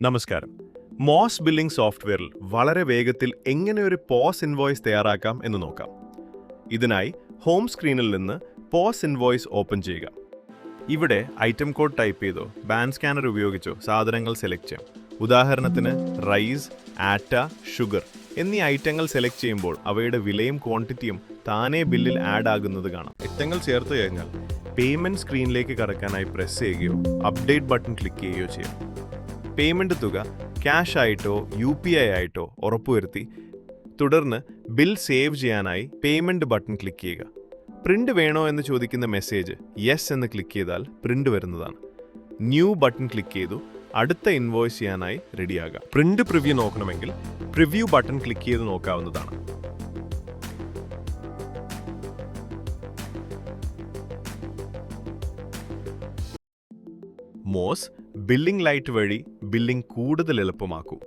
നമസ്കാരം. MOS billing സോഫ്റ്റ്വെയറിൽ വളരെ വേഗത്തിൽ എങ്ങനെ ഒരു പോസ് ഇൻവോയ്സ് തയ്യാറാക്കാം എന്ന് നോക്കാം. ഇതിനായി ഹോം സ്ക്രീനിൽ നിന്ന് പോസ് ഇൻവോയ്സ് ഓപ്പൺ ചെയ്യുക. ഇവിടെ ഐറ്റം കോഡ് ടൈപ്പ് ചെയ്തോ ബാൻ സ്കാനർ ഉപയോഗിച്ചോ സാധനങ്ങൾ സെലക്ട് ചെയ്യാം. ഉദാഹരണത്തിന് റൈസ്, ആറ്റ, ഷുഗർ എന്നീ ഐറ്റങ്ങൾ സെലക്ട് ചെയ്യുമ്പോൾ അവയുടെ വിലയും ക്വാണ്ടിറ്റിയും താനേ ബില്ലിൽ ആഡ് ആകുന്നത് കാണാം. ഐറ്റങ്ങൾ ചേർത്ത് കഴിഞ്ഞാൽ പേയ്മെന്റ് സ്ക്രീനിലേക്ക് കടക്കാനായി പ്രസ് ചെയ്യുകയോ അപ്ഡേറ്റ് ബട്ടൺ ക്ലിക്ക് ചെയ്യുകയോ ചെയ്യാം. പേയ്മെന്റ് തുക ക്യാഷ് ആയിട്ടോ UPI ആയിട്ടോ ഉറപ്പുവരുത്തി തുടർന്ന് ബിൽ സേവ് ചെയ്യാനായി പേയ്മെന്റ് ബട്ടൺ ക്ലിക്ക് ചെയ്യുക. പ്രിന്റ് വേണോ എന്ന് ചോദിക്കുന്ന മെസ്സേജ് യെസ് എന്ന് ക്ലിക്ക് ചെയ്താൽ പ്രിന്റ് വരുന്നതാണ്. ന്യൂ ബട്ടൺ ക്ലിക്ക് ചെയ്തു അടുത്ത ഇൻവോയ്സ് ചെയ്യാനായി റെഡിയാകാം. പ്രിന്റ് പ്രിവ്യൂ നോക്കണമെങ്കിൽ പ്രിവ്യൂ ബട്ടൺ ക്ലിക്ക് ചെയ്ത് നോക്കാവുന്നതാണ്. മോസ് ബില്ലിംഗ് ലൈറ്റ് വഴി ബില്ലിംഗ് കൂടുതൽ എളുപ്പമാക്കൂ.